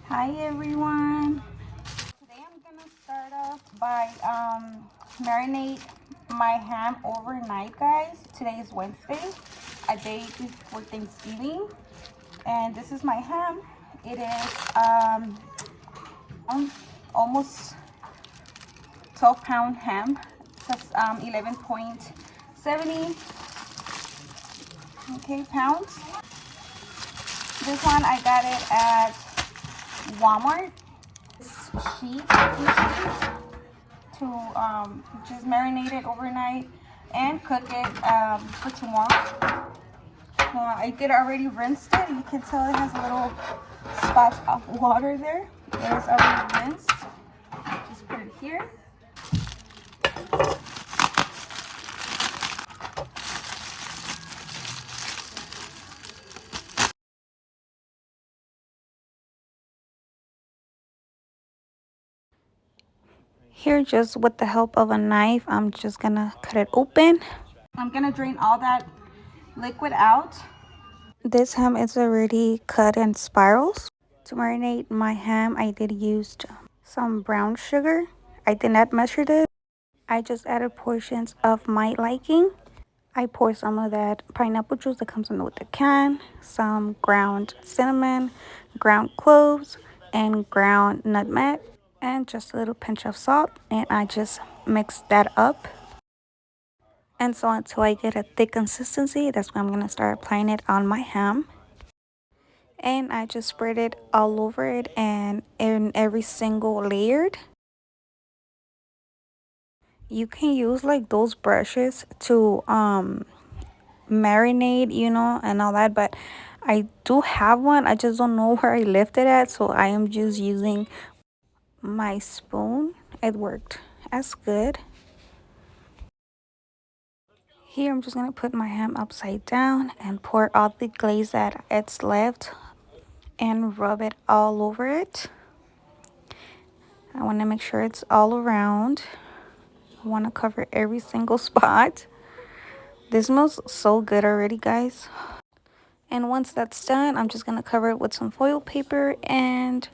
Hi everyone. Today I'm gonna start off by marinate my ham overnight, guys. Today is Wednesday, a day before Thanksgiving, and this is my ham. It is almost 12-pound ham. That's 11.70 pounds. This one I got it at Walmart. Sheet to just marinate it overnight and cook it for tomorrow. I did already rinsed it. You can tell it has little spots of water there. It is already rinsed. Just put it here. Here, just with the help of a knife, I'm just gonna cut it open. I'm gonna drain all that liquid out. This ham is already cut in spirals. To marinate my ham, I did use some brown sugar. I did not measure it. I just added portions of my liking. I pour some of that pineapple juice that comes in with the can, some ground cinnamon, ground cloves, and ground nutmeg, and just a little pinch of salt. And I just mix that up. And so until I get a thick consistency, that's when I'm going to start applying it on my ham. And I just spread it all over it and in every single layered. You can use like those brushes to marinate, and all that, but I do have one. I just don't know where I left it at, so I am just using my spoon. It worked as good. Here I'm just gonna put my ham upside down and pour all the glaze that it's left and rub it all over it. I want to make sure it's all around. I want to cover every single spot. This smells so good already, guys. And once that's done, I'm just going to cover it with some foil paper and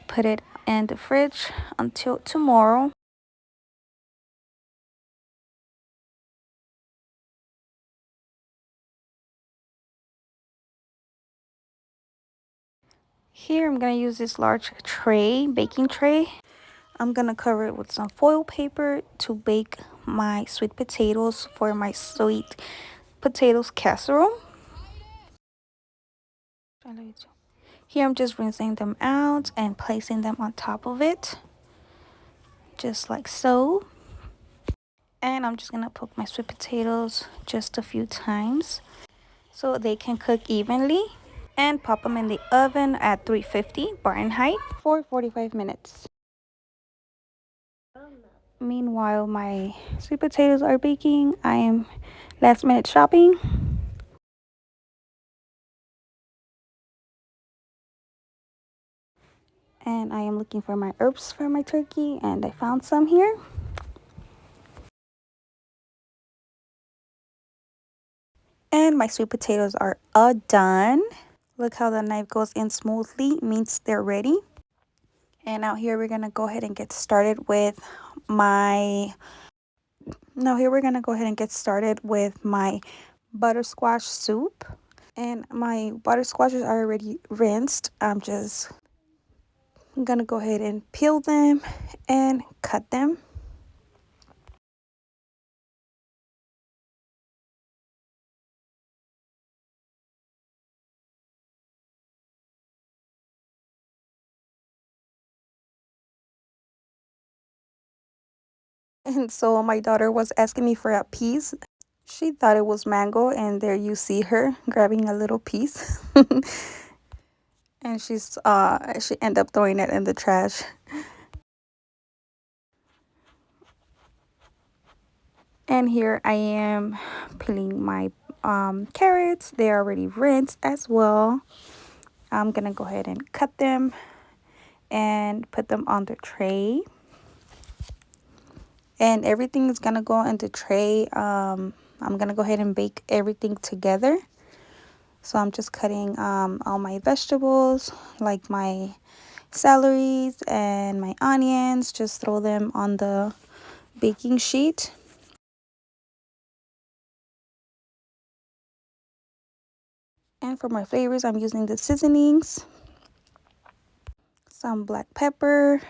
put it in the fridge until tomorrow. Here I'm going to use this large tray, baking tray. I'm going to cover it with some foil paper to bake my sweet potatoes for my sweet potatoes casserole. Here I'm just rinsing them out and placing them on top of it, just like so. And I'm just gonna poke my sweet potatoes just a few times so they can cook evenly, and pop them in the oven at 350 Fahrenheit for 45 minutes. Meanwhile, my sweet potatoes are baking. I am last minute shopping. And I am looking for my herbs for my turkey, and I found some here. And my sweet potatoes are all done. Look how the knife goes in smoothly, means they're ready. And out here we're gonna go ahead and get started with my buttersquash soup. And my buttersquashes are already rinsed. I'm just gonna go ahead and peel them and cut them. And so my daughter was asking me for a piece. She thought it was mango, and there you see her grabbing a little piece. And she ended up throwing it in the trash. And here I am peeling my carrots. They're already rinsed as well. I'm gonna go ahead and cut them and put them on the tray. And everything is gonna go in the tray. I'm gonna go ahead and bake everything together. So I'm just cutting all my vegetables, like my celeries and my onions. Just throw them on the baking sheet. And for my flavors, I'm using the seasonings, some black pepper,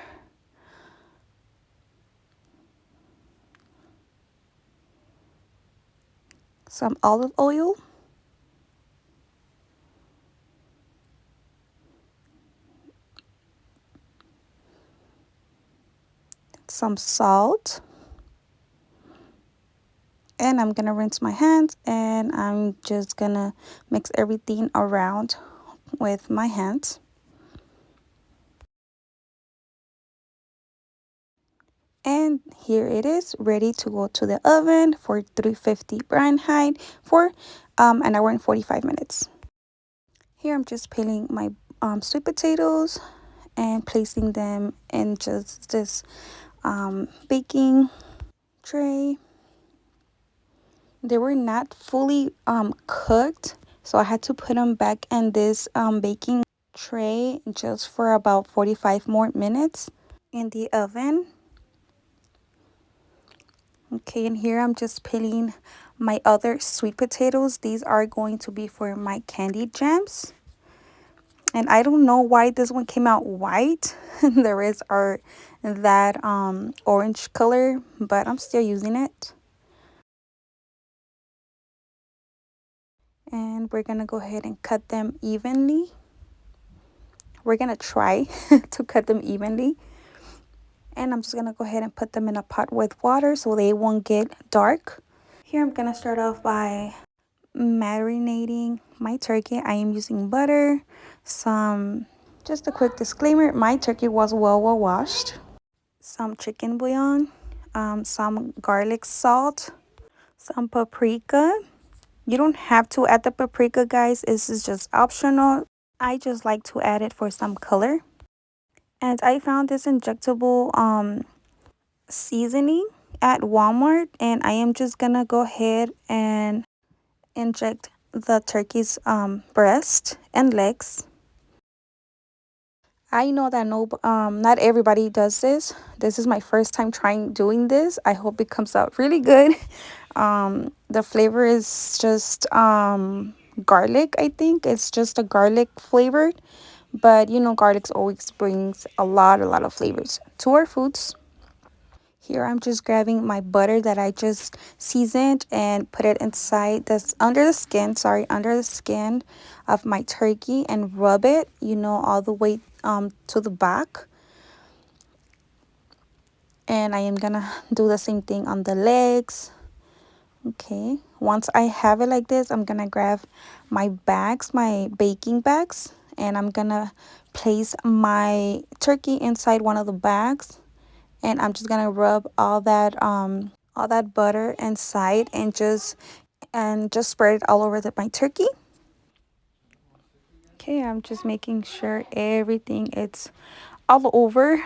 some olive oil, some salt, and I'm gonna rinse my hands, and I'm just gonna mix everything around with my hands. And here it is, ready to go to the oven for 350 Fahrenheit for an hour and 45 minutes. Here I'm just peeling my sweet potatoes and placing them in just this baking tray. They were not fully cooked, so I had to put them back in this baking tray just for about 45 more minutes in the oven. Okay, and here I'm just peeling my other sweet potatoes. These are going to be for my candy jams. And I don't know why this one came out white. The rest are that orange color, but I'm still using it. And we're gonna go ahead and cut them evenly. We're gonna try to cut them evenly. And I'm just gonna go ahead and put them in a pot with water so they won't get dark. Here I'm gonna start off by marinating my turkey. I am using butter, just a quick disclaimer, my turkey was well washed, some chicken bouillon, some garlic salt, some paprika. You don't have to add the paprika, guys. This is just optional. I just like to add it for some color. And I found this injectable seasoning at Walmart, and I am just gonna go ahead and inject the turkey's breast and legs. I know that not everybody does this. This is my first time trying doing this. I hope it comes out really good. The flavor is just garlic. I think it's just a garlic flavor, but you know, garlic always brings a lot of flavors to our foods. Here I'm just grabbing my butter that I just seasoned and put it inside this under the skin of my turkey, and rub it, you know, all the way to the back. And I am gonna do the same thing on the legs. Okay, once I have it like this, I'm gonna grab my bags, my baking bags, and I'm gonna place my turkey inside one of the bags, and I'm just gonna rub all that butter inside, and just spread it all over my turkey. Okay, I'm just making sure everything it's all over.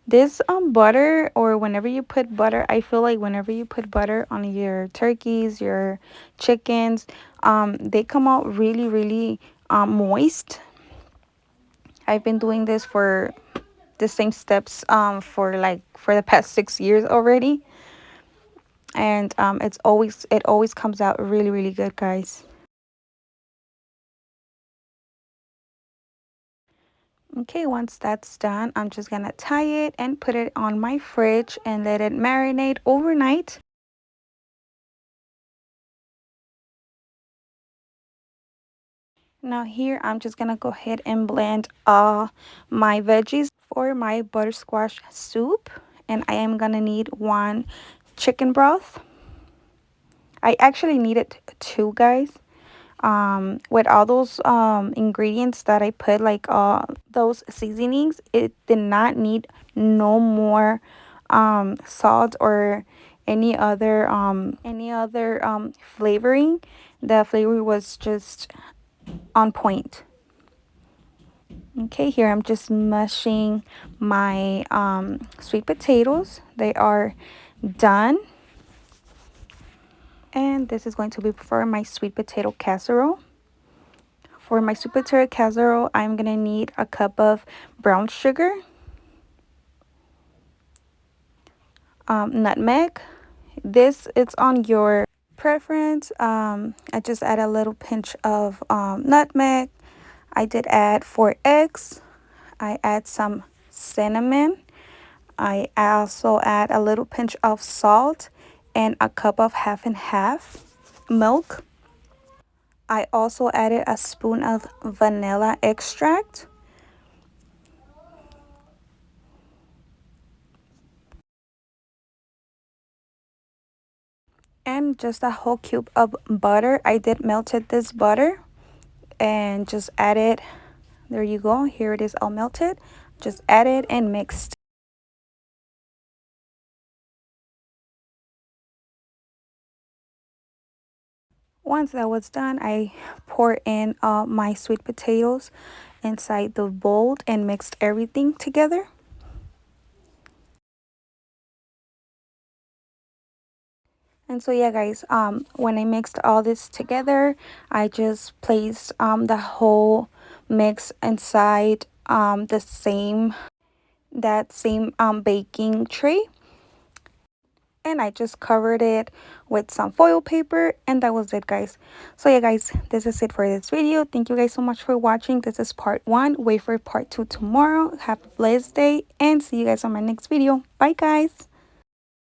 This butter, or whenever you put butter, I feel like whenever you put butter on your turkeys, your chickens, they come out really moist. I've been doing this for the same steps for the past 6 years already, and it always comes out really good, guys. Okay, once that's done, I'm just gonna tie it and put it on my fridge and let it marinate overnight. Now here I'm just gonna go ahead and blend all my veggies for my butter squash soup, and I am gonna need 1 chicken broth. I actually needed 2, guys. With all those ingredients that I put, like those seasonings, it did not need no more salt or any other flavoring. The flavor was just on point. Okay, here I'm just mushing my sweet potatoes. They are done. And this is going to be for my sweet potato casserole for my sweet potato casserole, I'm gonna need a cup of brown sugar, nutmeg. This it's on your preference. I just add a little pinch of nutmeg. I did add 4 eggs. I add some cinnamon. I also add a little pinch of salt and a cup of half and half milk. I also added a spoon of vanilla extract. And just a whole cube of butter. I did melted this butter and just add it. There you go. Here it is all melted. Just add it and mixed. Once that was done, I poured in my sweet potatoes inside the bowl and mixed everything together. And so yeah guys, when I mixed all this together, I just placed the whole mix inside that same baking tray, and I just covered it with some foil paper, and that was it guys. So yeah guys, this is it for this video. Thank you guys so much for watching. This is part 1. Wait for part 2 tomorrow. Have a blessed day and see you guys on my next video. Bye guys.